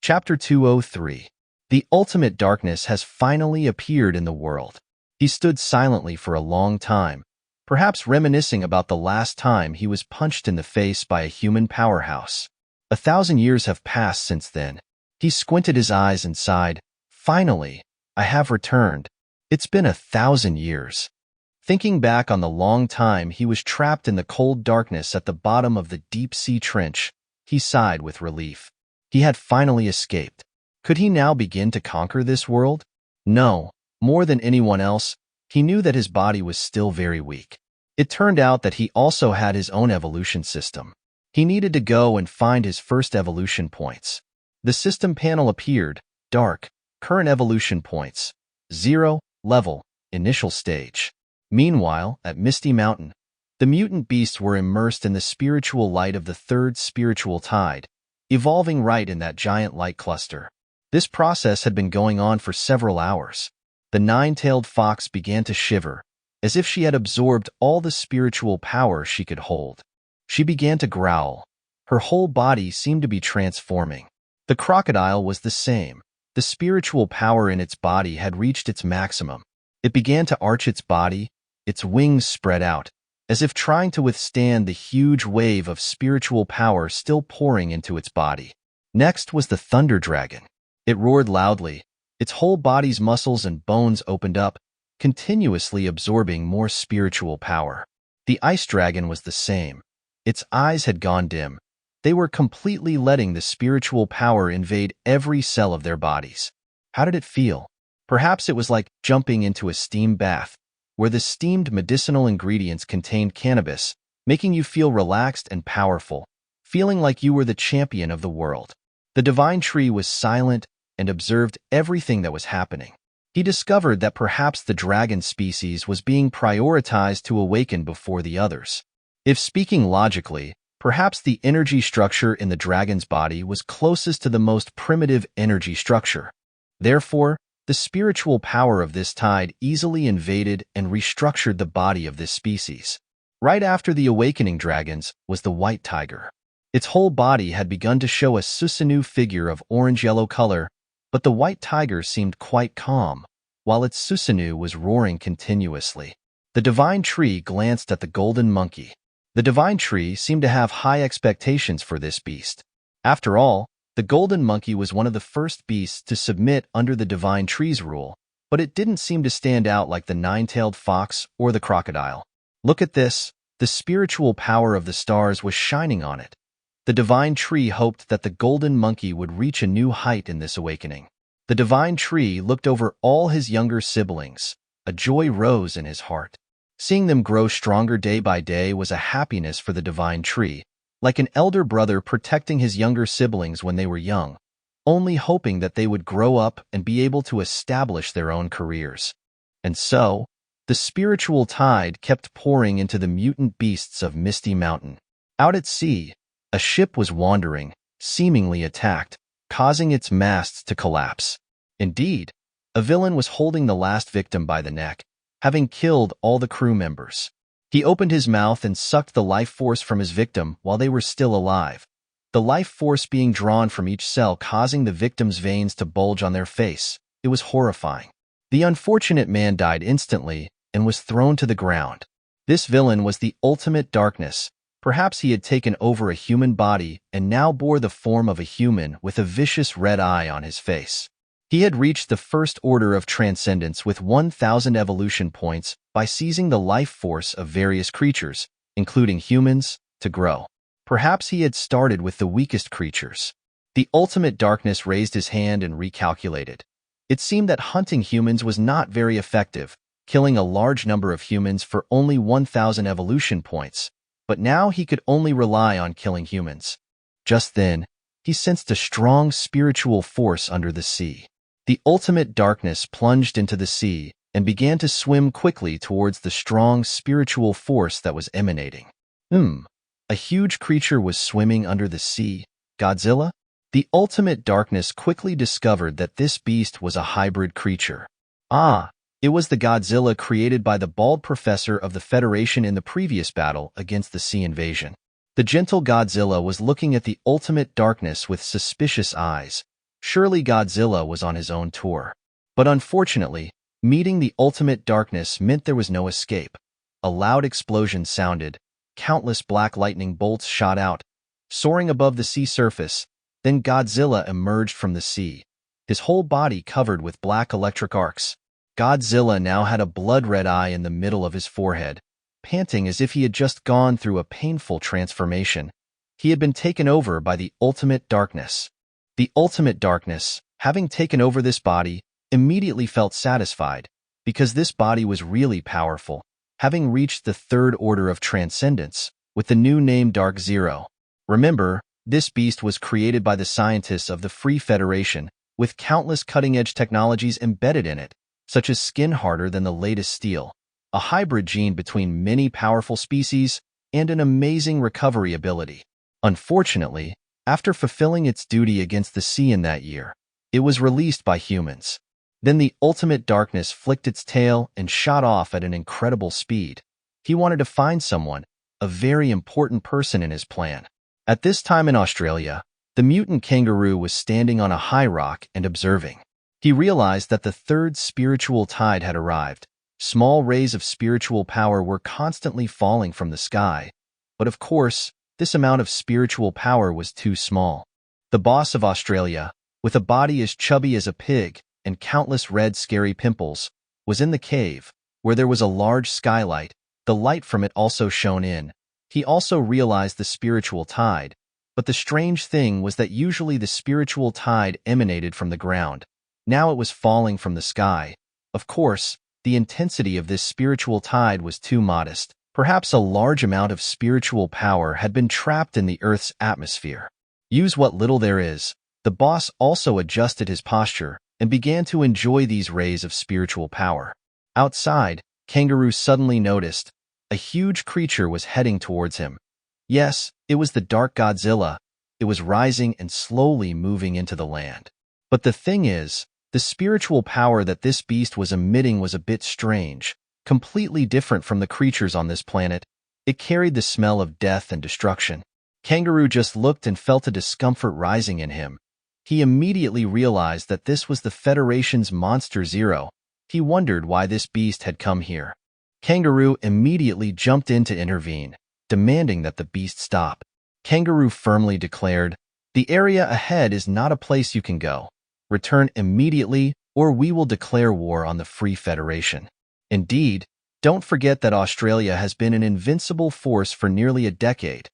Chapter 203. The ultimate darkness has finally appeared in the world. He stood silently for a long time, perhaps reminiscing about the last time he was punched in the face by a human powerhouse. 1,000 years have passed since then. He squinted his eyes and sighed, "Finally, I have returned. It's been 1,000 years." Thinking back on the long time he was trapped in the cold darkness at the bottom of the deep-sea trench, he sighed with relief. He had finally escaped. Could he now begin to conquer this world? No. More than anyone else, he knew that his body was still very weak. It turned out that he also had his own evolution system. He needed to go and find his first evolution points. The system panel appeared, dark, current evolution points, 0, level, initial stage. Meanwhile, at Misty Mountain, the mutant beasts were immersed in the spiritual light of the third spiritual tide, evolving right in that giant light cluster. This process had been going on for several hours. The nine-tailed fox began to shiver, as if she had absorbed all the spiritual power she could hold. She began to growl. Her whole body seemed to be transforming. The crocodile was the same. The spiritual power in its body had reached its maximum. It began to arch its body, its wings spread out, as if trying to withstand the huge wave of spiritual power still pouring into its body. Next was the thunder dragon. It roared loudly. Its whole body's muscles and bones opened up, continuously absorbing more spiritual power. The ice dragon was the same. Its eyes had gone dim. They were completely letting the spiritual power invade every cell of their bodies. How did it feel? Perhaps it was like jumping into a steam bath, where the steamed medicinal ingredients contained cannabis, making you feel relaxed and powerful, feeling like you were the champion of the world. The divine tree was silent and observed everything that was happening. He discovered that perhaps the dragon species was being prioritized to awaken before the others. If speaking logically, perhaps the energy structure in the dragon's body was closest to the most primitive energy structure. Therefore, the spiritual power of this tide easily invaded and restructured the body of this species. Right after the awakening dragons was the white tiger. Its whole body had begun to show a Susanu figure of orange-yellow color, but the white tiger seemed quite calm, while its Susanu was roaring continuously. The divine tree glanced at the golden monkey. The divine tree seemed to have high expectations for this beast. After all, the golden monkey was one of the first beasts to submit under the divine tree's rule, but it didn't seem to stand out like the nine-tailed fox or the crocodile. Look at this. The spiritual power of the stars was shining on it. The divine tree hoped that the golden monkey would reach a new height in this awakening. The divine tree looked over all his younger siblings. A joy rose in his heart. Seeing them grow stronger day by day was a happiness for the divine tree, like an elder brother protecting his younger siblings when they were young, only hoping that they would grow up and be able to establish their own careers. And so, the spiritual tide kept pouring into the mutant beasts of Misty Mountain. Out at sea, a ship was wandering, seemingly attacked, causing its masts to collapse. Indeed, a villain was holding the last victim by the neck, having killed all the crew members. He opened his mouth and sucked the life force from his victim while they were still alive, the life force being drawn from each cell causing the victim's veins to bulge on their face. It was horrifying. The unfortunate man died instantly and was thrown to the ground. This villain was the ultimate darkness. Perhaps he had taken over a human body and now bore the form of a human with a vicious red eye on his face. He had reached the first order of transcendence with 1,000 evolution points by seizing the life force of various creatures, including humans, to grow. Perhaps he had started with the weakest creatures. The ultimate darkness raised his hand and recalculated. It seemed that hunting humans was not very effective, killing a large number of humans for only 1,000 evolution points, but now he could only rely on killing humans. Just then, he sensed a strong spiritual force under the sea. The ultimate darkness plunged into the sea and began to swim quickly towards the strong spiritual force that was emanating. A huge creature was swimming under the sea. Godzilla? The ultimate darkness quickly discovered that this beast was a hybrid creature. It was the Godzilla created by the bald professor of the Federation in the previous battle against the sea invasion. The gentle Godzilla was looking at the ultimate darkness with suspicious eyes, Surely Godzilla was on his own tour. But unfortunately, meeting the ultimate darkness meant there was no escape. A loud explosion sounded, countless black lightning bolts shot out, soaring above the sea surface. Then Godzilla emerged from the sea, his whole body covered with black electric arcs. Godzilla now had a blood-red eye in the middle of his forehead, panting as if he had just gone through a painful transformation. He had been taken over by the ultimate darkness. The ultimate darkness, having taken over this body, immediately felt satisfied, because this body was really powerful, having reached the third order of transcendence, with the new name Dark Zero. Remember, this beast was created by the scientists of the Free Federation, with countless cutting-edge technologies embedded in it, such as skin harder than the latest steel, a hybrid gene between many powerful species, and an amazing recovery ability. Unfortunately, after fulfilling its duty against the sea in that year, it was released by humans. Then the ultimate darkness flicked its tail and shot off at an incredible speed. He wanted to find someone, a very important person in his plan. At this time in Australia, the mutant kangaroo was standing on a high rock and observing. He realized that the third spiritual tide had arrived. Small rays of spiritual power were constantly falling from the sky, but of course, this amount of spiritual power was too small. The boss of Australia, with a body as chubby as a pig and countless red scary pimples, was in the cave, where there was a large skylight. The light from it also shone in. He also realized the spiritual tide, but the strange thing was that usually the spiritual tide emanated from the ground. Now it was falling from the sky. Of course, the intensity of this spiritual tide was too modest. Perhaps a large amount of spiritual power had been trapped in the Earth's atmosphere. Use what little there is. The boss also adjusted his posture and began to enjoy these rays of spiritual power. Outside, Kangaroo suddenly noticed a huge creature was heading towards him. Yes, it was the Dark Godzilla. It was rising and slowly moving into the land. But the thing is, the spiritual power that this beast was emitting was a bit strange, completely different from the creatures on this planet. It carried the smell of death and destruction. Kangaroo just looked and felt a discomfort rising in him. He immediately realized that this was the Federation's Monster Zero. He wondered why this beast had come here. Kangaroo immediately jumped in to intervene, demanding that the beast stop. Kangaroo firmly declared, "The area ahead is not a place you can go. Return immediately, or we will declare war on the Free Federation." Indeed, don't forget that Australia has been an invincible force for nearly a decade,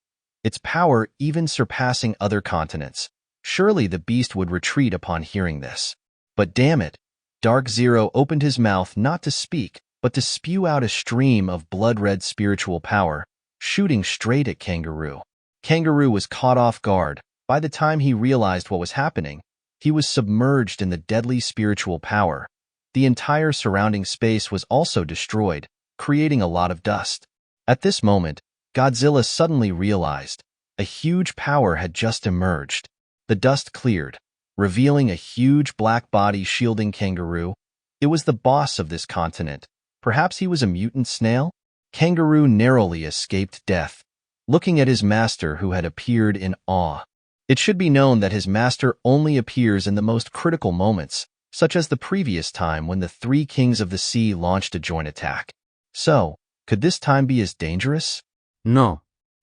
its power even surpassing other continents. Surely the beast would retreat upon hearing this. But damn it, Dark Zero opened his mouth not to speak, but to spew out a stream of blood-red spiritual power, shooting straight at Kangaroo. Kangaroo was caught off guard. By the time he realized what was happening, he was submerged in the deadly spiritual power. The entire surrounding space was also destroyed, creating a lot of dust. At this moment, Godzilla suddenly realized a huge power had just emerged. The dust cleared, revealing a huge black body shielding Kangaroo. It was the boss of this continent. Perhaps he was a mutant snail? Kangaroo narrowly escaped death, looking at his master who had appeared in awe. It should be known that his master only appears in the most critical moments, such as the previous time when the three kings of the sea launched a joint attack. So, could this time be as dangerous? No.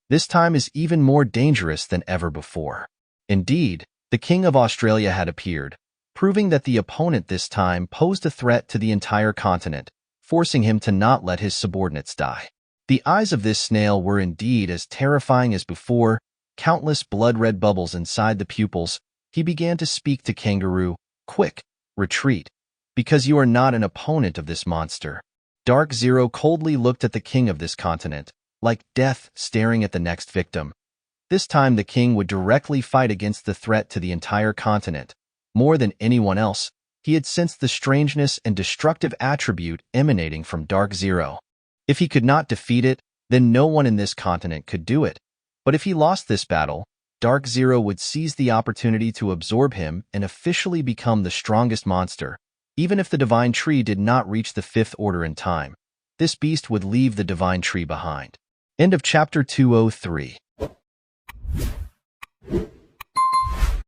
This time is even more dangerous than ever before. Indeed, the King of Australia had appeared, proving that the opponent this time posed a threat to the entire continent, forcing him to not let his subordinates die. The eyes of this snail were indeed as terrifying as before, countless blood-red bubbles inside the pupils. He began to speak to Kangaroo, "Quick, retreat, because you are not an opponent of this monster." Dark Zero coldly looked at the king of this continent, like death staring at the next victim. This time the king would directly fight against the threat to the entire continent. More than anyone else, he had sensed the strangeness and destructive attribute emanating from Dark Zero. If he could not defeat it, then no one in this continent could do it. But if he lost this battle, Dark Zero would seize the opportunity to absorb him and officially become the strongest monster. Even if the Divine Tree did not reach the Fifth Order in time, this beast would leave the Divine Tree behind. End of Chapter 203.